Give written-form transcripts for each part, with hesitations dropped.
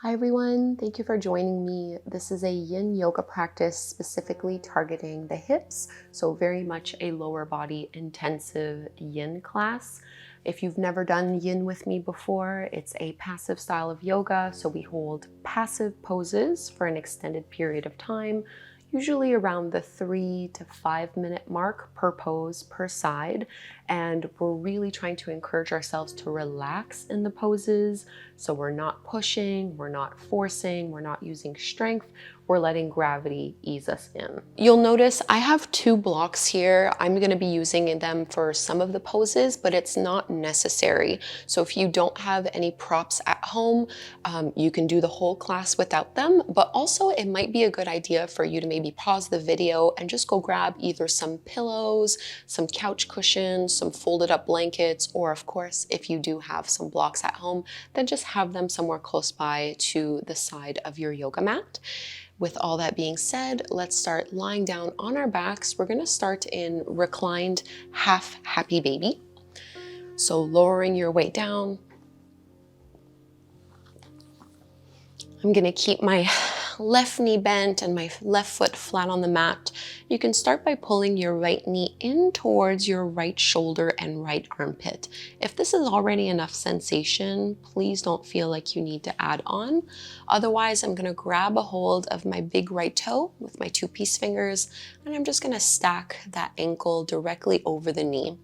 Hi everyone, thank you for joining me. This is a yin yoga practice specifically targeting the hips, so very much a lower body intensive yin class. If you've never done yin with me before, it's a passive style of yoga, so we hold passive poses for an extended period of time, usually around the 3 to 5 minute mark per pose per side, and we're really trying to encourage ourselves to relax in the poses. So we're not pushing, we're not forcing, we're not using strength, we're letting gravity ease us in. You'll notice I have two blocks here. I'm going to be using them for some of the poses, but it's not necessary. So if you don't have any props at home, you can do the whole class without them, but also it might be a good idea for you to maybe pause the video and just go grab either some pillows, some couch cushions, some folded up blankets, or of course, if you do have some blocks at home, then just have them somewhere close by to the side of your yoga mat. With all that being said, let's start lying down on our backs. We're gonna start in reclined half happy baby. So lowering your weight down. I'm gonna keep my left knee bent and my left foot flat on the mat. You can start by pulling your right knee in towards your right shoulder and right armpit. If this is already enough sensation, please don't feel like you need to add on. Otherwise, I'm gonna grab a hold of my big right toe with my two peace fingers, and I'm just gonna stack that ankle directly over the knee.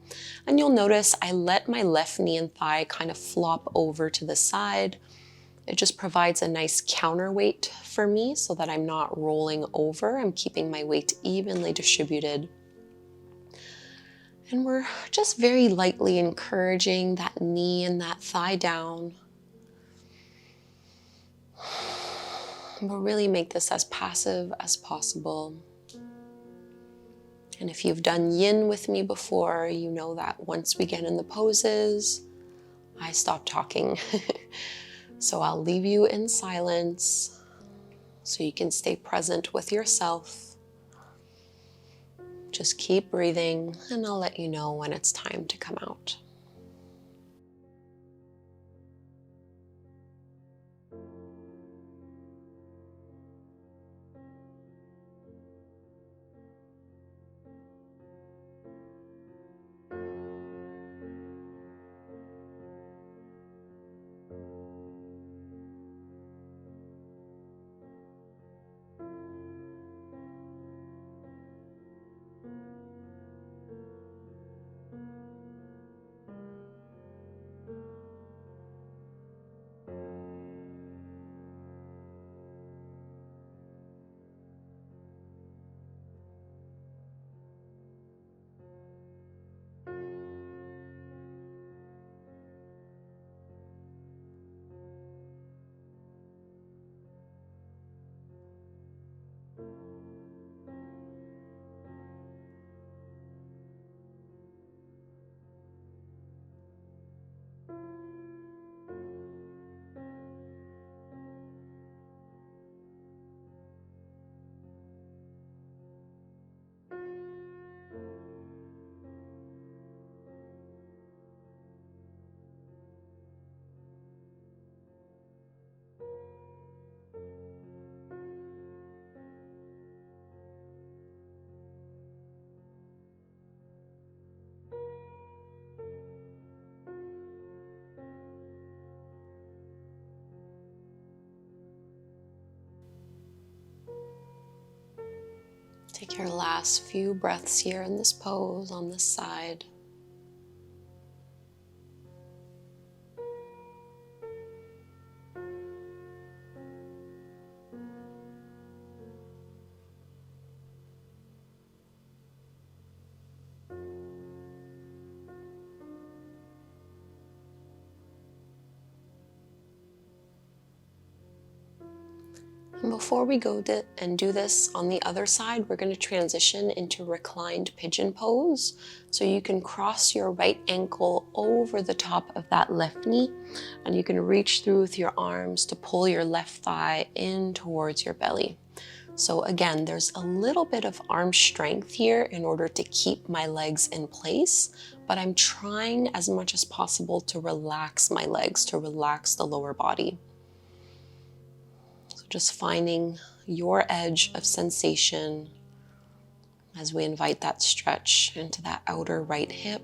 And you'll notice I let my left knee and thigh kind of flop over to the side. It just provides a nice counterweight for me so that I'm not rolling over. I'm keeping my weight evenly distributed. And we're just very lightly encouraging that knee and that thigh down. We'll really make this as passive as possible. And if you've done yin with me before, you know that once we get in the poses, I stop talking. So I'll leave you in silence so you can stay present with yourself. Just keep breathing, and I'll let you know when it's time to come out. Take your last few breaths here in this pose on this side. And before we go and do this on the other side, we're going to transition into reclined pigeon pose. So you can cross your right ankle over the top of that left knee, and you can reach through with your arms to pull your left thigh in towards your belly. So again, there's a little bit of arm strength here in order to keep my legs in place, but I'm trying as much as possible to relax my legs, to relax the lower body. Just finding your edge of sensation as we invite that stretch into that outer right hip.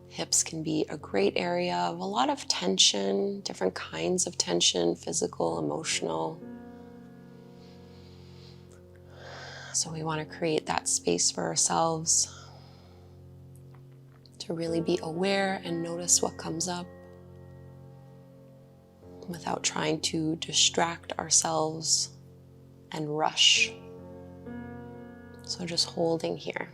Hips can be a great area of a lot of tension, different kinds of tension, physical, emotional. So we want to create that space for ourselves to really be aware and notice what comes up without trying to distract ourselves and rush. So just holding here.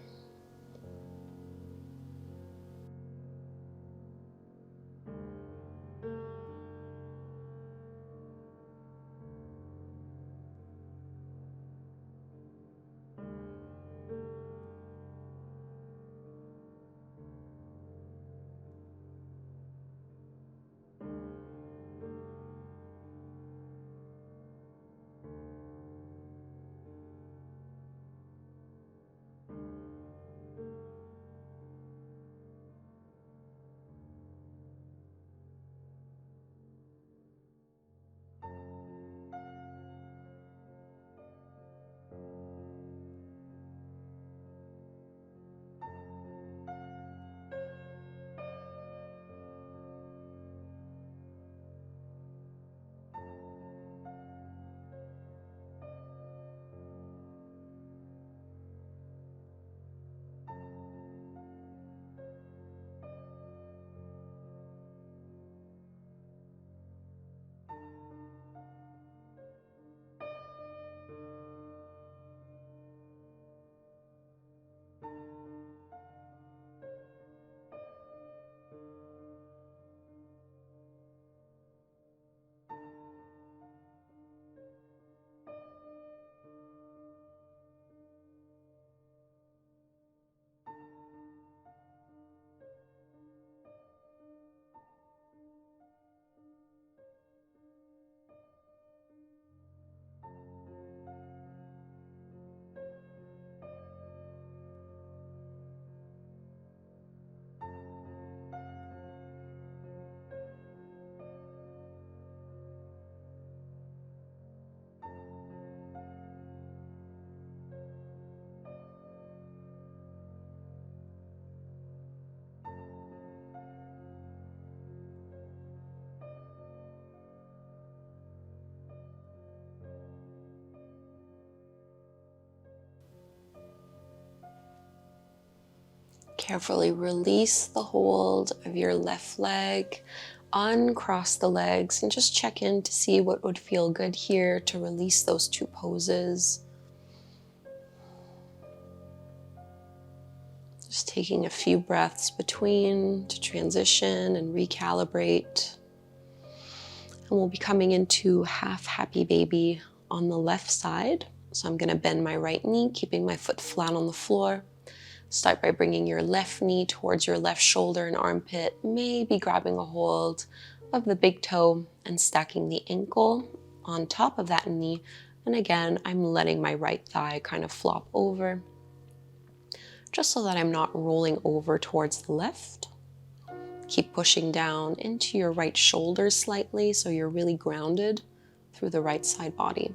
Carefully release the hold of your left leg, uncross the legs, and just check in to see what would feel good here to release those two poses. Just taking a few breaths between to transition and recalibrate. And we'll be coming into half happy baby on the left side. So I'm going to bend my right knee, keeping my foot flat on the floor. Start by bringing your left knee towards your left shoulder and armpit, maybe grabbing a hold of the big toe and stacking the ankle on top of that knee. And again, I'm letting my right thigh kind of flop over, just so that I'm not rolling over towards the left. Keep pushing down into your right shoulder slightly so you're really grounded through the right side body.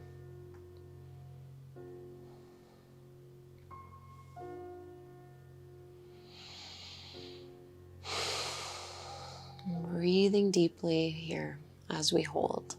Breathing deeply here as we hold.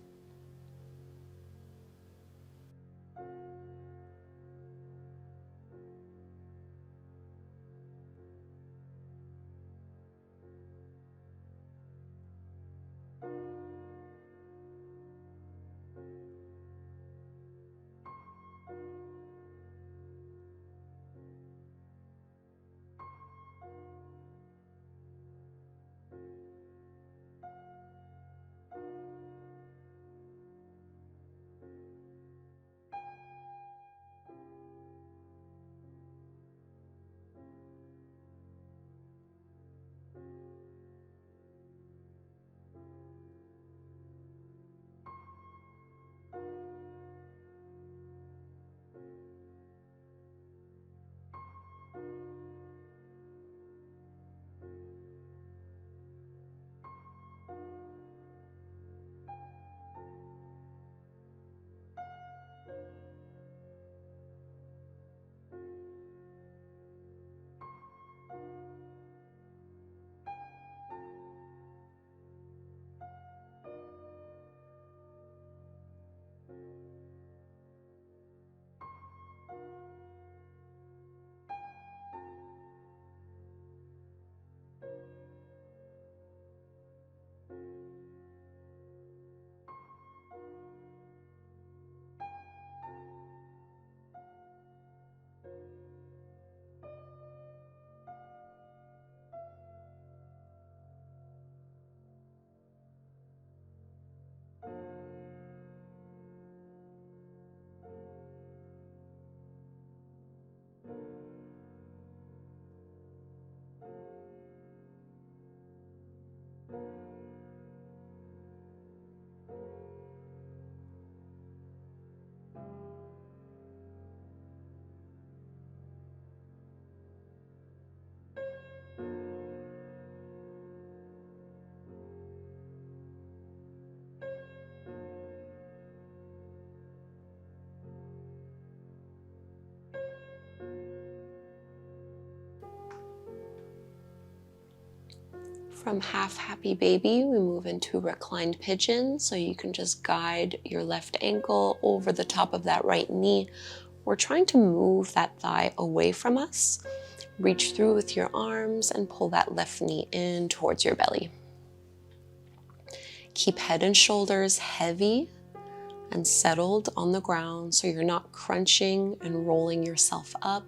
From half happy baby, we move into reclined pigeon. So you can just guide your left ankle over the top of that right knee. We're trying to move that thigh away from us. Reach through with your arms and pull that left knee in towards your belly. Keep head and shoulders heavy and settled on the ground so you're not crunching and rolling yourself up.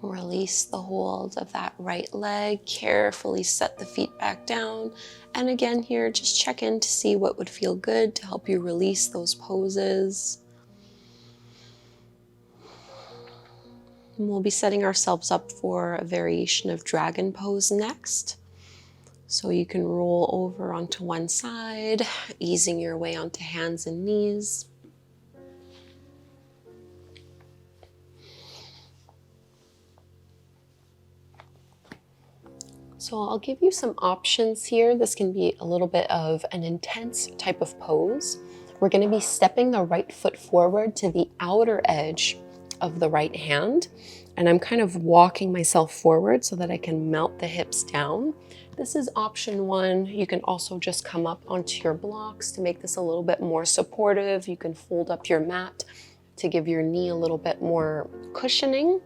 Release the hold of that right leg. Carefully set the feet back down. And again here, just check in to see what would feel good to help you release those poses. And we'll be setting ourselves up for a variation of dragon pose next. So you can roll over onto one side, easing your way onto hands and knees. So I'll give you some options here. This can be a little bit of an intense type of pose. We're going to be stepping the right foot forward to the outer edge of the right hand. And I'm kind of walking myself forward so that I can melt the hips down. This is option one. You can also just come up onto your blocks to make this a little bit more supportive. You can fold up your mat to give your knee a little bit more cushioning.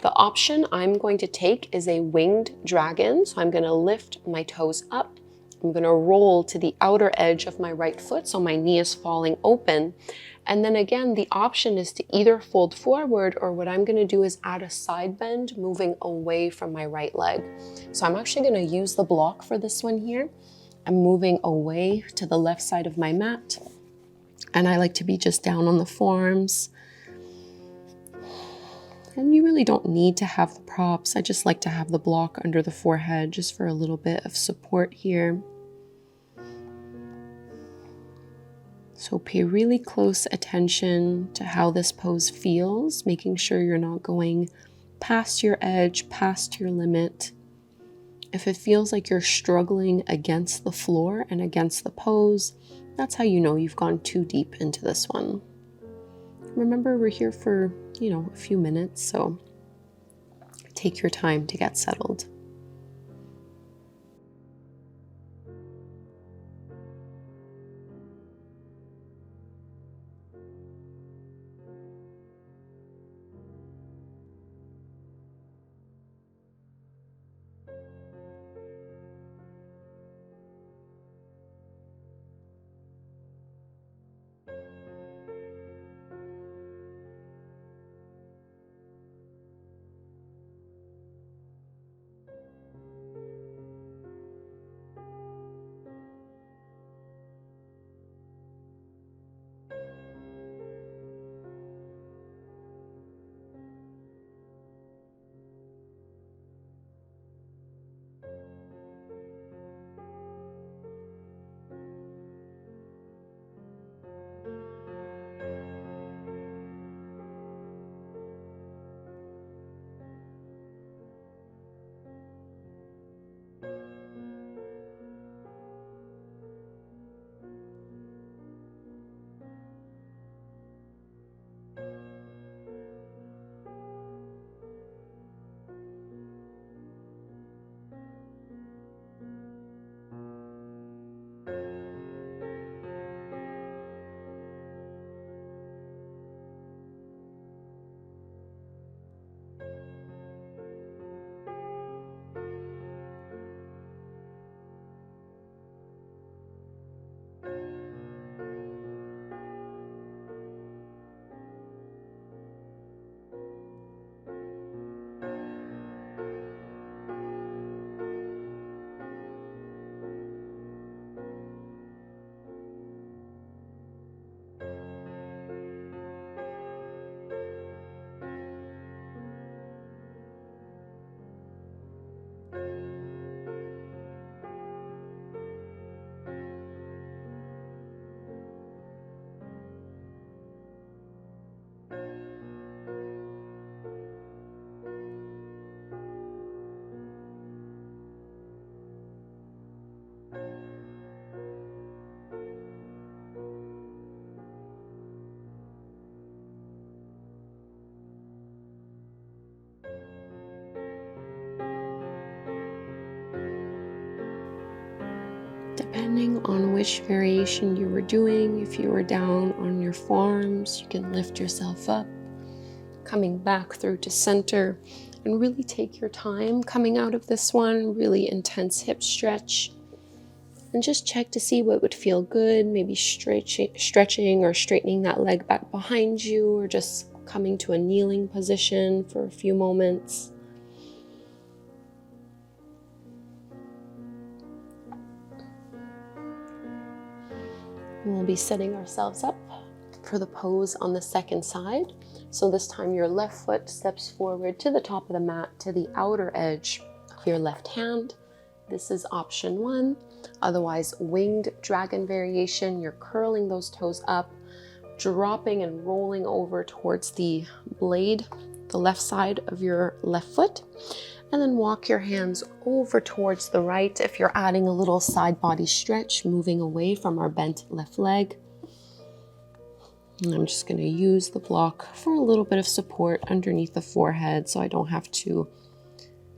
The option I'm going to take is a winged dragon. So I'm going to lift my toes up. I'm going to roll to the outer edge of my right foot so my knee is falling open. And then again, the option is to either fold forward, or what I'm going to do is add a side bend, moving away from my right leg. So I'm actually going to use the block for this one here. I'm moving away to the left side of my mat. And I like to be just down on the forearms. And you really don't need to have the props. I just like to have the block under the forehead just for a little bit of support here. So pay really close attention to how this pose feels, making sure you're not going past your edge, past your limit. If it feels like you're struggling against the floor and against the pose, that's how you know you've gone too deep into this one. Remember, we're here for, a few minutes, so take your time to get settled. Depending on which variation you were doing, if you were down on your forearms, you can lift yourself up, coming back through to center, and really take your time coming out of this one. Really intense hip stretch, and just check to see what would feel good. Maybe stretching or straightening that leg back behind you, or just coming to a kneeling position for a few moments. We'll be setting ourselves up for the pose on the second side. So this time your left foot steps forward to the top of the mat, to the outer edge of your left hand. This is option 1. Otherwise, winged dragon variation, you're curling those toes up, dropping and rolling over towards the blade, the left side of your left foot. And then walk your hands over towards the right. If you're adding a little side body stretch, moving away from our bent left leg. And I'm just going to use the block for a little bit of support underneath the forehead, so I don't have to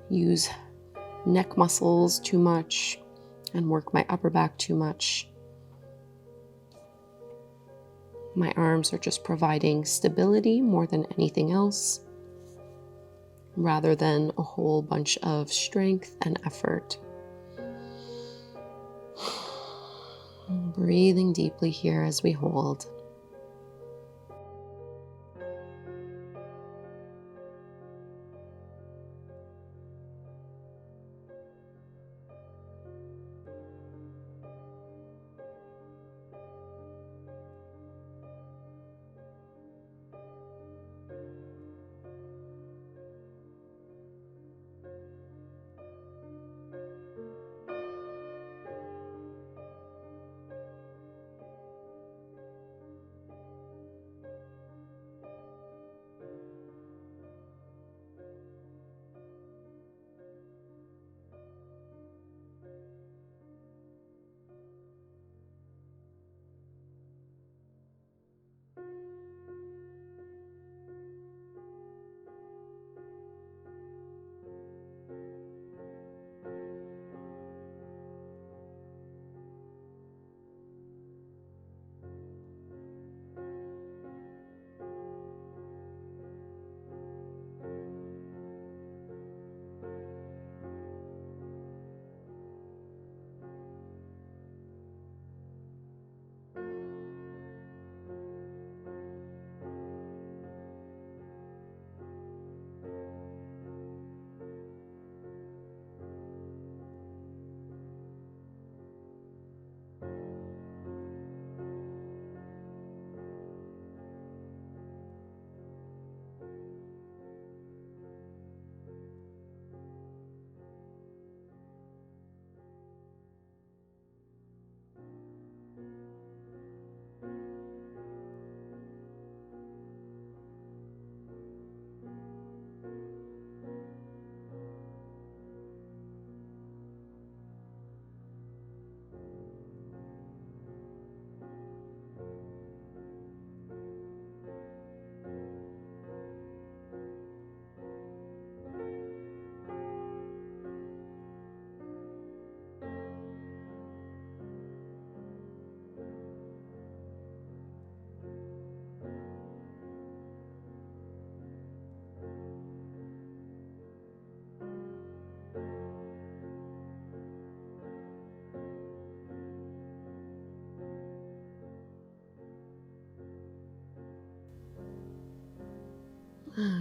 use neck muscles too much and work my upper back too much. My arms are just providing stability more than anything else, rather than a whole bunch of strength and effort. Breathing deeply here as we hold.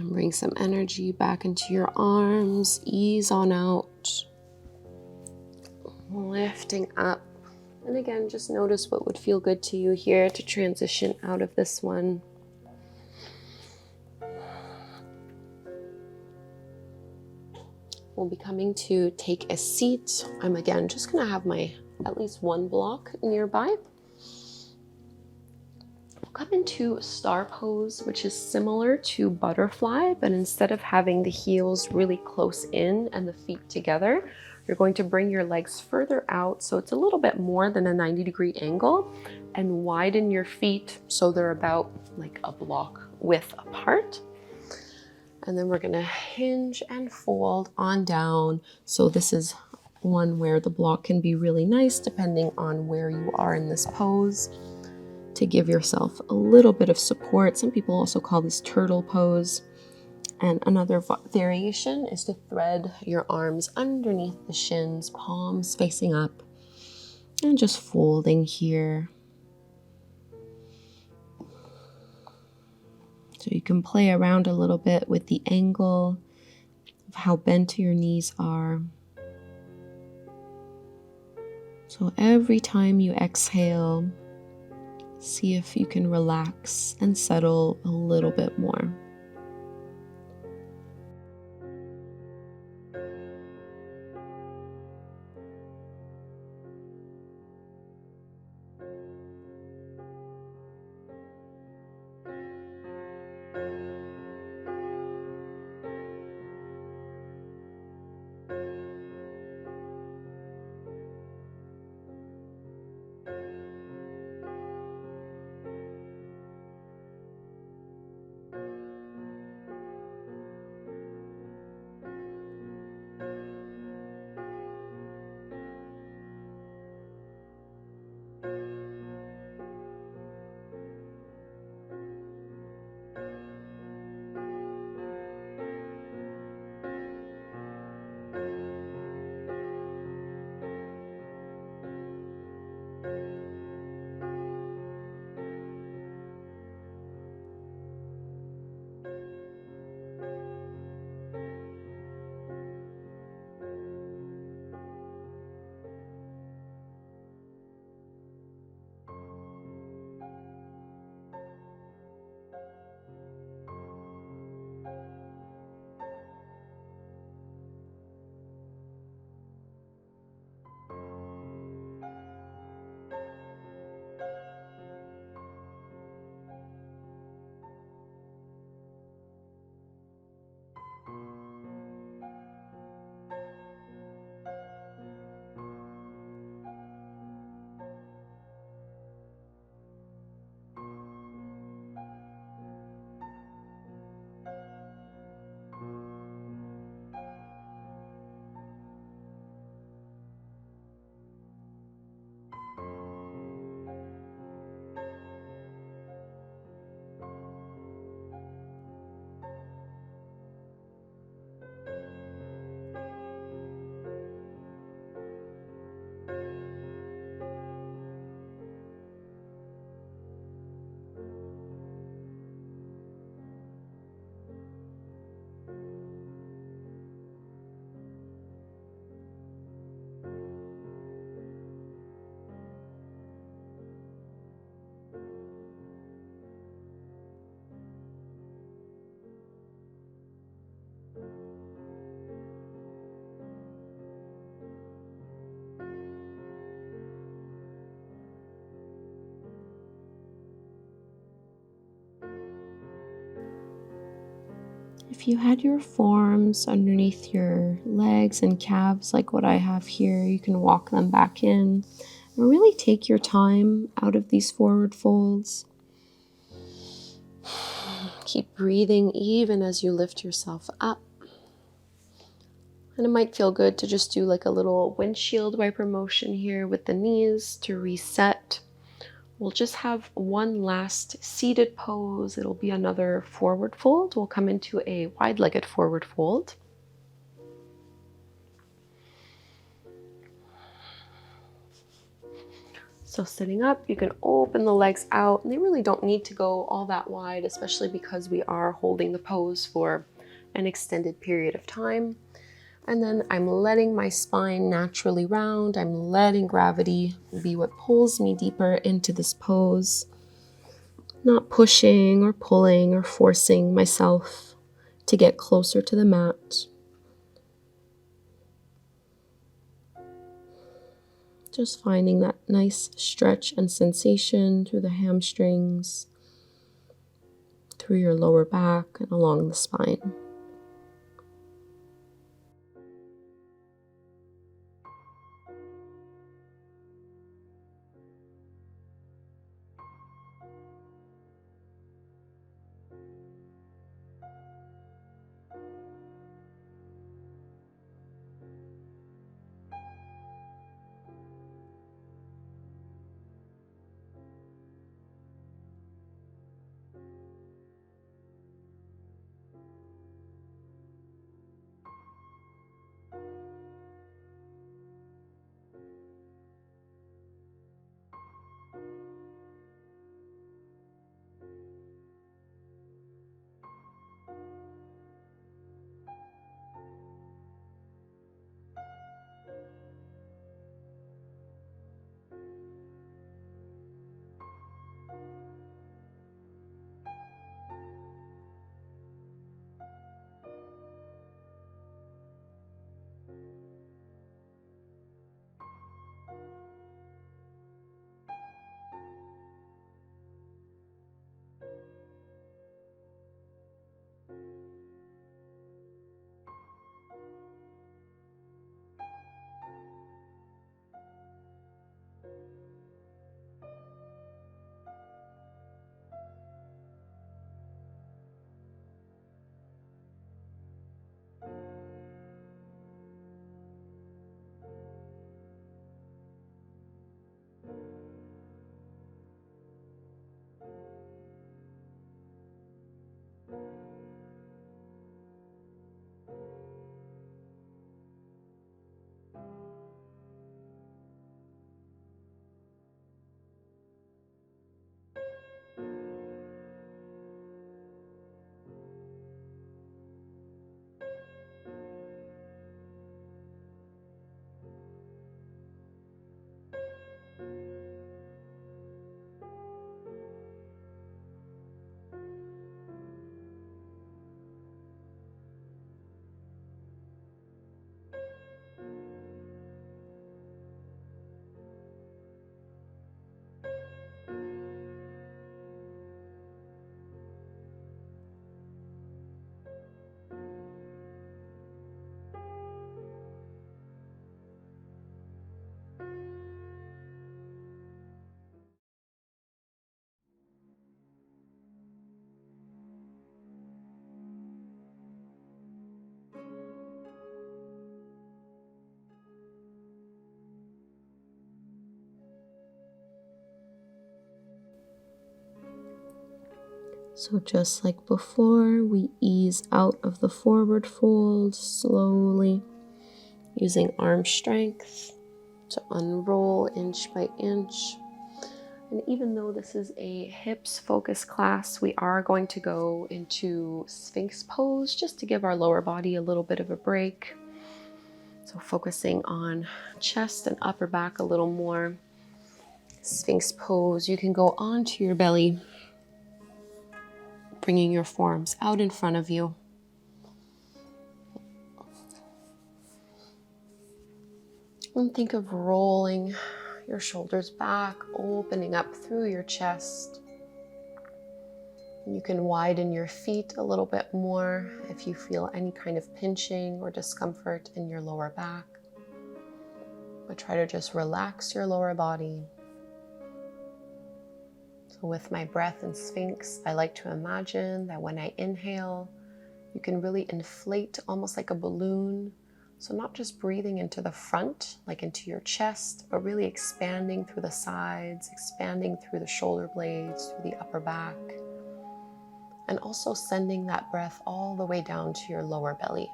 Bring some energy back into your arms. Ease on out. Lifting up. And again, just notice what would feel good to you here to transition out of this one. We'll be coming to take a seat. I'm again just going to have my at least one block nearby. We'll come into star pose, which is similar to butterfly, but instead of having the heels really close in and the feet together, you're going to bring your legs further out so it's a little bit more than a 90-degree angle, and widen your feet so they're about like a block width apart. And then we're gonna hinge and fold on down. So this is one where the block can be really nice depending on where you are in this pose, to give yourself a little bit of support. Some people also call this turtle pose. And another variation is to thread your arms underneath the shins, palms facing up, and just folding here. So you can play around a little bit with the angle of how bent your knees are. So every time you exhale, see if you can relax and settle a little bit more. If you had your forearms underneath your legs and calves like what I have here, you can walk them back in and really take your time out of these forward folds. Keep breathing even as you lift yourself up. And it might feel good to just do like a little windshield wiper motion here with the knees to reset. We'll just have one last seated pose. It'll be another forward fold. We'll come into a wide-legged forward fold. So sitting up, you can open the legs out, and they really don't need to go all that wide, especially because we are holding the pose for an extended period of time. And then I'm letting my spine naturally round. I'm letting gravity be what pulls me deeper into this pose, not pushing or pulling or forcing myself to get closer to the mat. Just finding that nice stretch and sensation through the hamstrings, through your lower back and along the spine. So just like before, we ease out of the forward fold slowly, using arm strength to unroll inch by inch. And even though this is a hips focused class, we are going to go into Sphinx pose just to give our lower body a little bit of a break. So focusing on chest and upper back a little more. Sphinx pose, you can go onto your belly, bringing your forearms out in front of you. And think of rolling your shoulders back, opening up through your chest. You can widen your feet a little bit more if you feel any kind of pinching or discomfort in your lower back. But try to just relax your lower body. So with my breath in Sphinx, I like to imagine that when I inhale, you can really inflate almost like a balloon. So not just breathing into the front, like into your chest, but really expanding through the sides, expanding through the shoulder blades, through the upper back. And also sending that breath all the way down to your lower belly.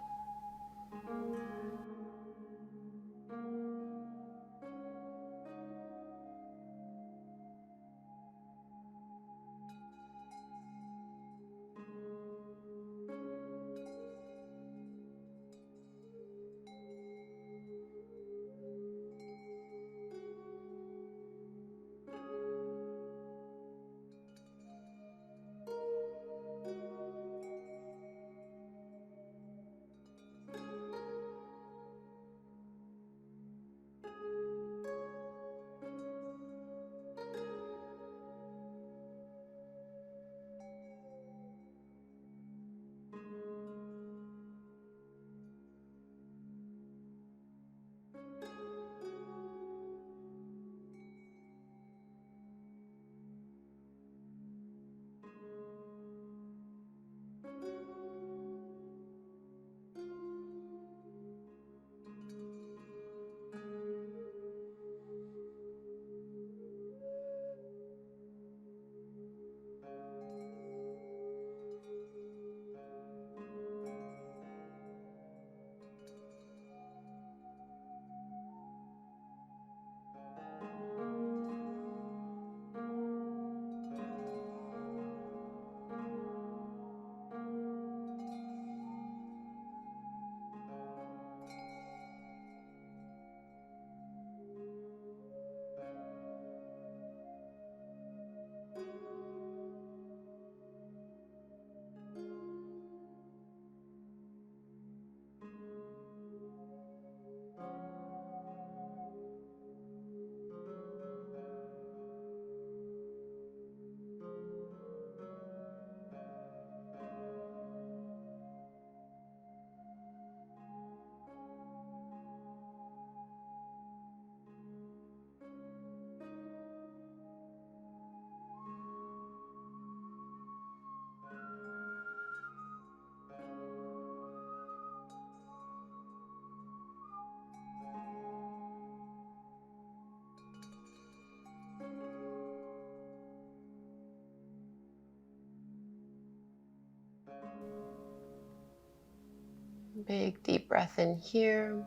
Big deep breath in here.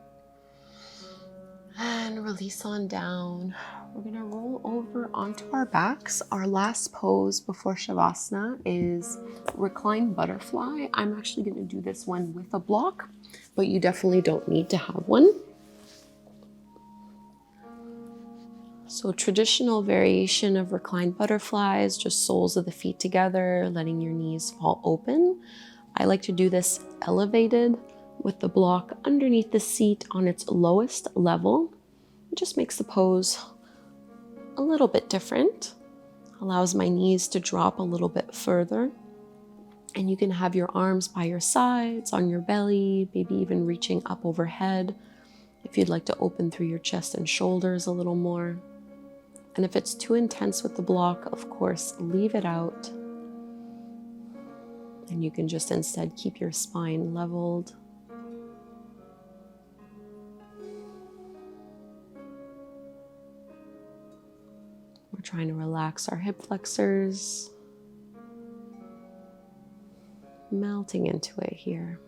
And release on down. We're gonna roll over onto our backs. Our last pose before Shavasana is reclined butterfly. I'm actually gonna do this one with a block, but you definitely don't need to have one. So traditional variation of reclined butterflies, just soles of the feet together, letting your knees fall open. I like to do this elevated with the block underneath the seat on its lowest level. It just makes the pose a little bit different, allows my knees to drop a little bit further. And you can have your arms by your sides, on your belly, maybe even reaching up overhead if you'd like to open through your chest and shoulders a little more. And if it's too intense with the block, of course, leave it out. And you can just instead keep your spine leveled. We're trying to relax our hip flexors, melting into it here.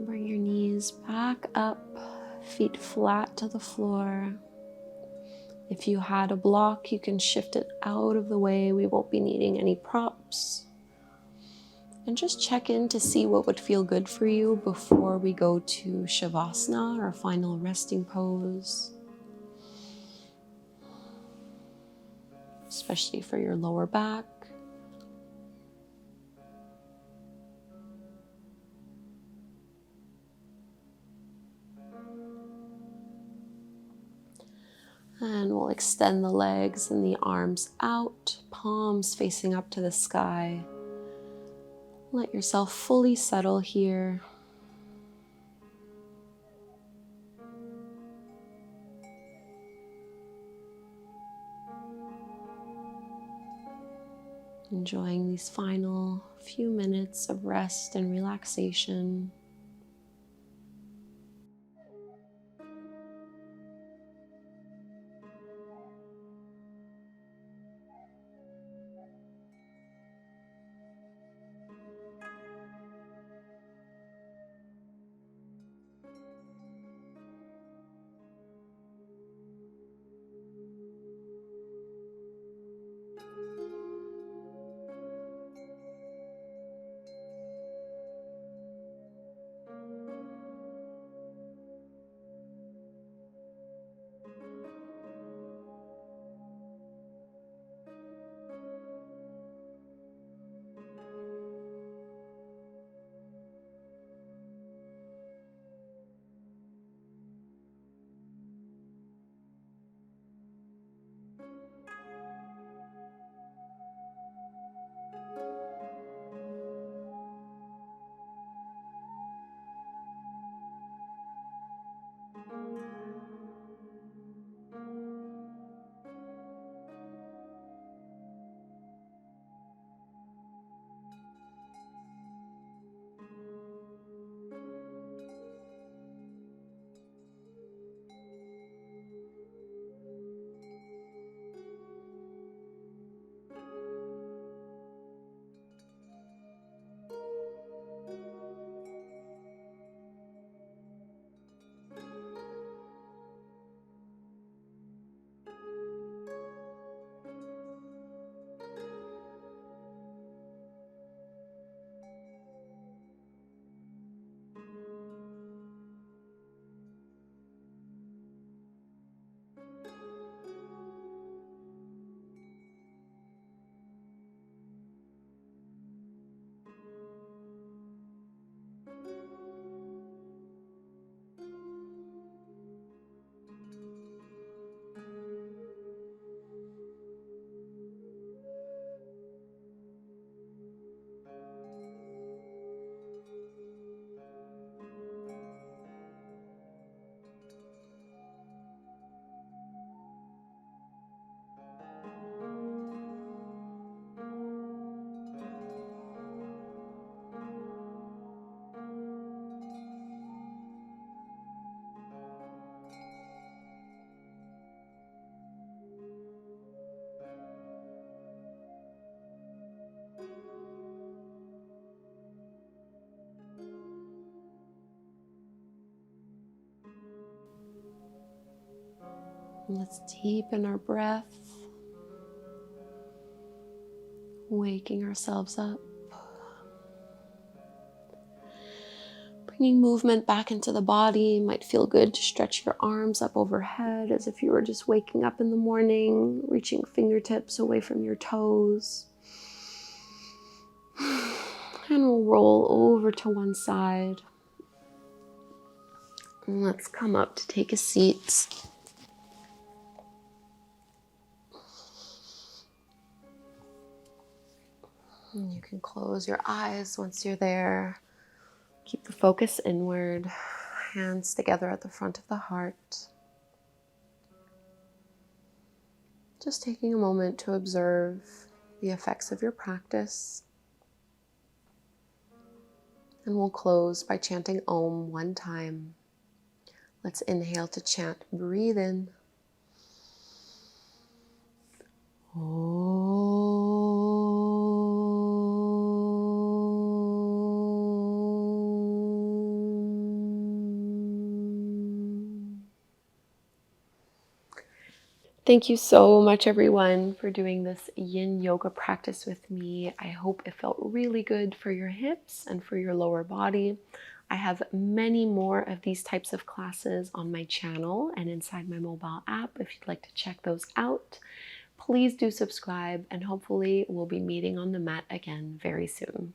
Bring your knees back up, feet flat to the floor. If you had a block, you can shift it out of the way. We won't be needing any props. And just check in to see what would feel good for you before we go to Shavasana, our final resting pose. Especially for your lower back. And we'll extend the legs and the arms out, palms facing up to the sky. Let yourself fully settle here. Enjoying these final few minutes of rest and relaxation. Let's deepen our breath, waking ourselves up. Bringing movement back into the body. Might feel good to stretch your arms up overhead as if you were just waking up in the morning, reaching fingertips away from your toes. And we'll roll over to one side. And let's come up to take a seat. And you can close your eyes once you're there. Keep the focus inward, hands together at the front of the heart. Just taking a moment to observe the effects of your practice. And we'll close by chanting Om one time. Let's inhale to chant. Breathe in. Om. Thank you so much, everyone, for doing this yin yoga practice with me. I hope it felt really good for your hips and for your lower body. I have many more of these types of classes on my channel and inside my mobile app if you'd like to check those out. Please do subscribe, and hopefully we'll be meeting on the mat again very soon.